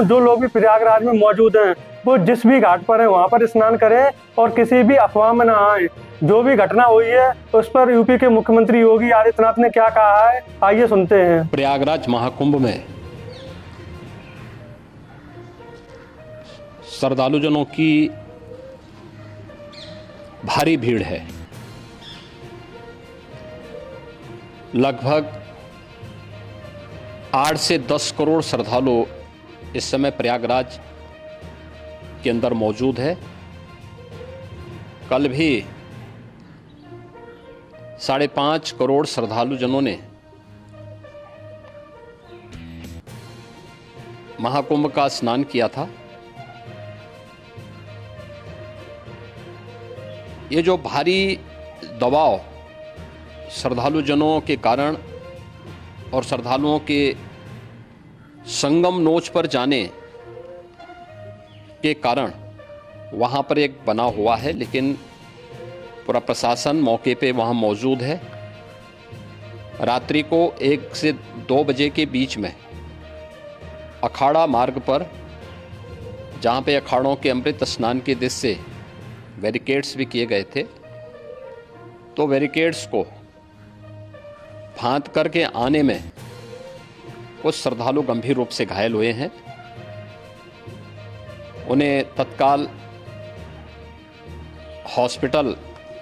जो लोग भी प्रयागराज में मौजूद हैं वो जिस भी घाट पर है वहां पर स्नान करें और किसी भी अफवाह में ना आए। जो भी घटना हुई है उस पर यूपी के मुख्यमंत्री योगी आदित्यनाथ ने क्या कहा है, आइए सुनते हैं। प्रयागराज महाकुंभ में श्रद्धालुजनों की भारी भीड़ है। लगभग 8 से 10 करोड़ श्रद्धालु इस समय प्रयागराज के अंदर मौजूद है। कल भी 5.5 करोड़ श्रद्धालुजनों ने महाकुंभ का स्नान किया था। ये जो भारी दबाव श्रद्धालुजनों के कारण और श्रद्धालुओं के संगम नोच पर जाने के कारण वहाँ पर एक बना हुआ है, लेकिन पूरा प्रशासन मौके पे वहाँ मौजूद है। रात्रि को 1 से 2 बजे के बीच में अखाड़ा मार्ग पर, जहाँ पे अखाड़ों के अमृत स्नान के दृश्य से बैरिकेड्स भी किए गए थे, तो बैरिकेड्स को फांद करके आने में कुछ श्रद्धालु गंभीर रूप से घायल हुए हैं। उन्हें तत्काल हॉस्पिटल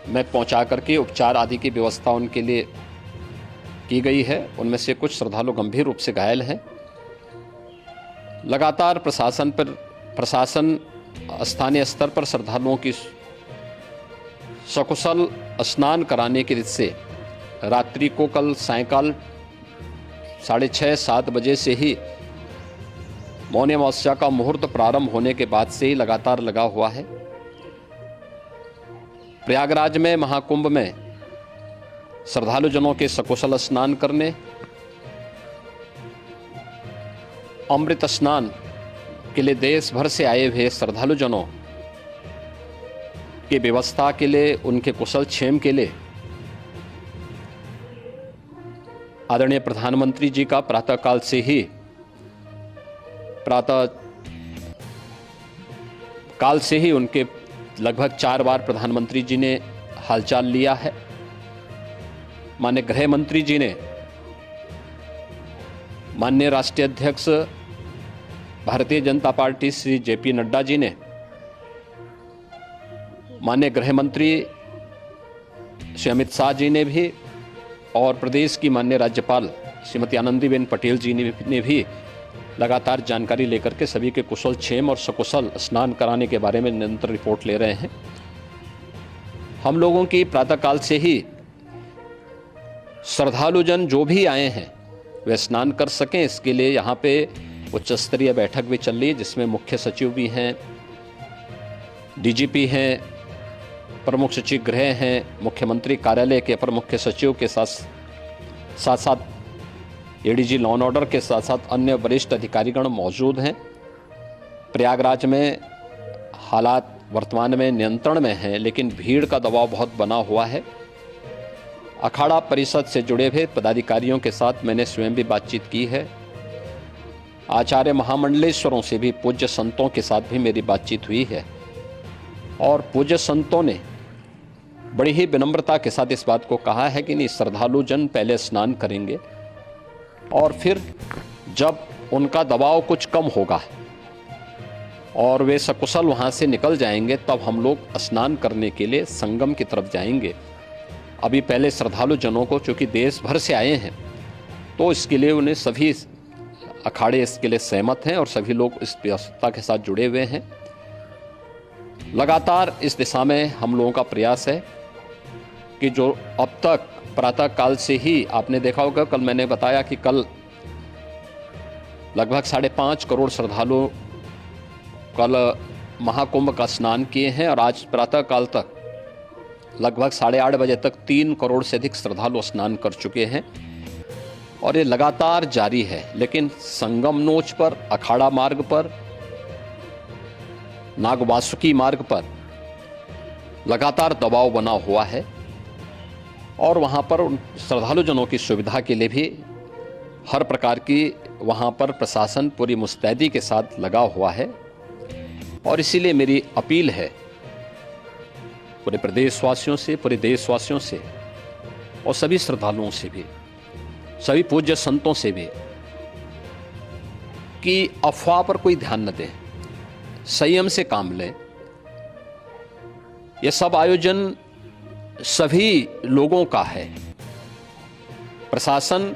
में पहुंचा करके उपचार आदि की व्यवस्था उनके लिए की गई है। उनमें से कुछ श्रद्धालु गंभीर रूप से घायल हैं। लगातार प्रशासन स्थानीय स्तर पर श्रद्धालुओं की सकुशल स्नान कराने के दृष्टि से रात्रि को कल सायंकाल 6:30-7 बजे से ही मौनी अमावस्या का मुहूर्त प्रारंभ होने के बाद से ही लगातार लगा हुआ है। प्रयागराज में महाकुंभ में श्रद्धालुजनों के सकुशल स्नान करने, अमृत स्नान के लिए देश भर से आए हुए श्रद्धालुजनों की व्यवस्था के लिए, उनके कुशल क्षेम के लिए आदरणीय प्रधानमंत्री जी का प्रातःकाल से ही उनके लगभग 4 बार प्रधानमंत्री जी ने हालचाल लिया है। माननीय गृह मंत्री जी ने, माननीय राष्ट्रीय अध्यक्ष भारतीय जनता पार्टी श्री JP नड्डा जी ने, माननीय गृह मंत्री श्री अमित शाह जी ने भी, और प्रदेश की माननीय राज्यपाल श्रीमती आनंदीबेन पटेल जी ने भी लगातार जानकारी लेकर के सभी के कुशल क्षेम और सकुशल स्नान कराने के बारे में निरंतर रिपोर्ट ले रहे हैं। हम लोगों की प्रातःकाल से ही श्रद्धालुजन जो भी आए हैं वे स्नान कर सकें, इसके लिए यहाँ पे उच्च स्तरीय बैठक भी चल रही है, जिसमें मुख्य सचिव भी हैं, DGP हैं, प्रमुख सचिव गृह हैं, मुख्यमंत्री कार्यालय के अपर मुख्य सचिव के साथ ADG लॉ एंड ऑर्डर के साथ साथ अन्य वरिष्ठ अधिकारीगण मौजूद हैं। प्रयागराज में हालात वर्तमान में नियंत्रण में हैं, लेकिन भीड़ का दबाव बहुत बना हुआ है। अखाड़ा परिषद से जुड़े हुए पदाधिकारियों के साथ मैंने स्वयं भी बातचीत की है। आचार्य महामंडलेश्वरों से भी, पूज्य संतों के साथ भी मेरी बातचीत हुई है, और पूज्य संतों ने बड़ी ही विनम्रता के साथ इस बात को कहा है कि नहीं, श्रद्धालु जन पहले स्नान करेंगे और फिर जब उनका दबाव कुछ कम होगा और वे सकुशल वहाँ से निकल जाएंगे, तब हम लोग स्नान करने के लिए संगम की तरफ जाएंगे। अभी पहले श्रद्धालु जनों को, चूँकि देश भर से आए हैं, तो इसके लिए उन्हें सभी अखाड़े इसके लिए सहमत हैं और सभी लोग इस व्यवस्था के साथ जुड़े हुए हैं। लगातार इस दिशा में हम लोगों का प्रयास है कि जो अब तक प्रातःकाल से ही आपने देखा होगा, कल मैंने बताया कि कल लगभग 5.5 करोड़ श्रद्धालु कल महाकुंभ का स्नान किए हैं, और आज प्रातःकाल तक लगभग 8:30 बजे तक 3 करोड़ से अधिक श्रद्धालु स्नान कर चुके हैं, और ये लगातार जारी है। लेकिन संगम नोच पर, अखाड़ा मार्ग पर, नागवासुकी मार्ग पर लगातार दबाव बना हुआ है, और वहाँ पर श्रद्धालुजनों की सुविधा के लिए भी हर प्रकार की वहाँ पर प्रशासन पूरी मुस्तैदी के साथ लगा हुआ है और इसीलिए मेरी अपील है पूरे प्रदेशवासियों से, पूरे देशवासियों से और सभी श्रद्धालुओं से भी, सभी पूज्य संतों से भी कि अफवाह पर कोई ध्यान न दें, संयम से काम लें। यह सब आयोजन सभी लोगों का है। प्रशासन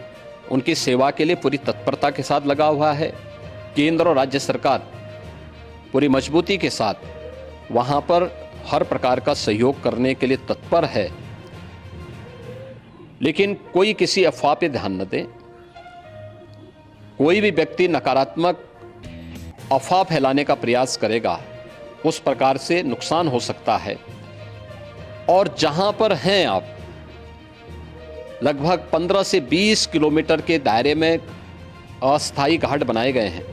उनकी सेवा के लिए पूरी तत्परता के साथ लगा हुआ है। केंद्र और राज्य सरकार पूरी मजबूती के साथ वहां पर हर प्रकार का सहयोग करने के लिए तत्पर है। लेकिन कोई किसी अफवाह पे ध्यान न दें। कोई भी व्यक्ति नकारात्मक अफवाह फैलाने का प्रयास करेगा, उस प्रकार से नुकसान हो सकता है। और जहां पर हैं आप, लगभग 15 से 20 किलोमीटर के दायरे में अस्थायी घाट बनाए गए हैं,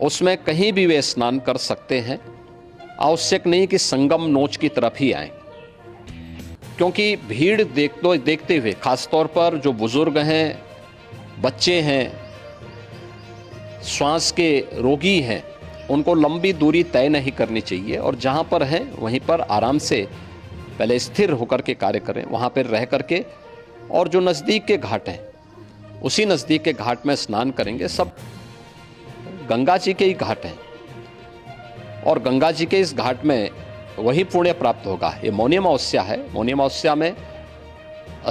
उसमें कहीं भी वे स्नान कर सकते हैं। आवश्यक नहीं कि संगम नोच की तरफ ही आएं, क्योंकि भीड़ देखते हुए, खासतौर पर जो बुजुर्ग हैं, बच्चे हैं, श्वास के रोगी हैं, उनको लंबी दूरी तय नहीं करनी चाहिए और जहां पर हैं वहीं पर आराम से पहले स्थिर होकर के कार्य करें, वहां पर रह करके। और जो नज़दीक के घाट हैं, उसी नज़दीक के घाट में स्नान करेंगे। सब गंगा जी के ही घाट हैं और गंगा जी के इस घाट में वही पुण्य प्राप्त होगा। ये मौनी अमावस्या है। मौनी अमावस्या में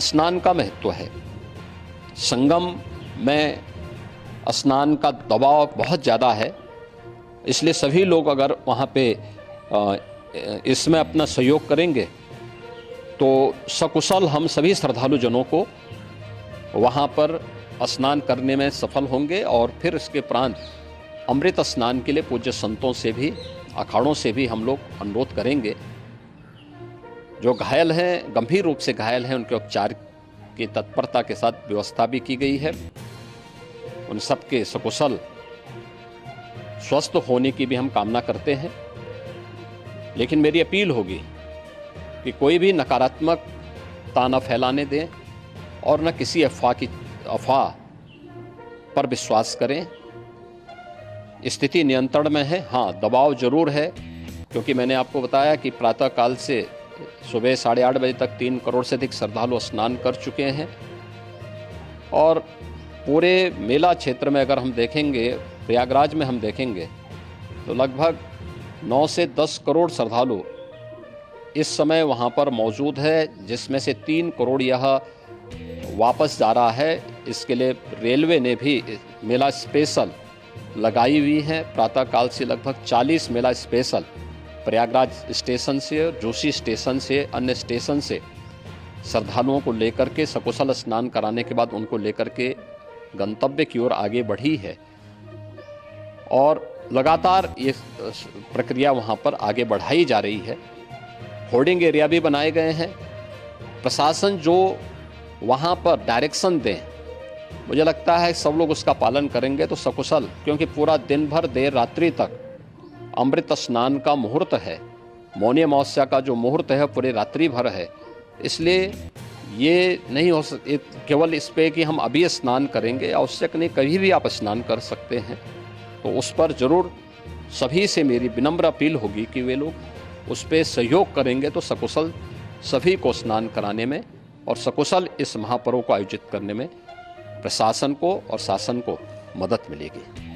स्नान का महत्व है। संगम में स्नान का दबाव बहुत ज़्यादा है, इसलिए सभी लोग अगर वहाँ पे इसमें अपना सहयोग करेंगे तो सकुशल हम सभी श्रद्धालु जनों को वहाँ पर स्नान करने में सफल होंगे। और फिर इसके उपरांत अमृत स्नान के लिए पूज्य संतों से भी, अखाड़ों से भी हम लोग अनुरोध करेंगे। जो घायल हैं, गंभीर रूप से घायल हैं, उनके उपचार की तत्परता के साथ व्यवस्था भी की गई है। उन सबके सकुशल स्वस्थ होने की भी हम कामना करते हैं। लेकिन मेरी अपील होगी कि कोई भी नकारात्मकता न फैलाने दें और न किसी अफवाह पर विश्वास करें। स्थिति नियंत्रण में है। हाँ, दबाव जरूर है, क्योंकि मैंने आपको बताया कि प्रातःकाल से सुबह 8:30 बजे तक 3 करोड़ से अधिक श्रद्धालु स्नान कर चुके हैं। और पूरे मेला क्षेत्र में अगर हम देखेंगे, प्रयागराज में हम देखेंगे तो लगभग 9 से 10 करोड़ श्रद्धालु इस समय वहाँ पर मौजूद है, जिसमें से 3 करोड़ यह वापस जा रहा है। इसके लिए रेलवे ने भी मेला स्पेशल लगाई हुई है। प्रातःकाल से लगभग 40 मेला स्पेशल प्रयागराज स्टेशन से, जोशी स्टेशन से, अन्य स्टेशन से श्रद्धालुओं को लेकर के सकुशल स्नान कराने के बाद उनको लेकर के गंतव्य की ओर आगे बढ़ी है। और लगातार ये प्रक्रिया वहाँ पर आगे बढ़ाई जा रही है। होर्डिंग एरिया भी बनाए गए हैं। प्रशासन जो वहाँ पर डायरेक्शन दें, मुझे लगता है सब लोग उसका पालन करेंगे तो सकुशल, क्योंकि पूरा दिन भर देर रात्रि तक अमृत स्नान का मुहूर्त है। मौनी अमावस्या का जो मुहूर्त है पूरे रात्रि भर है। इसलिए ये नहीं हो केवल इस पे कि हम अभी स्नान करेंगे, आवश्यक नहीं, कभी भी आप स्नान कर सकते हैं। तो उस पर ज़रूर सभी से मेरी विनम्र अपील होगी कि वे लोग उस पर सहयोग करेंगे तो सकुशल सभी को स्नान कराने में और सकुशल इस महापर्व को आयोजित करने में प्रशासन को और शासन को मदद मिलेगी।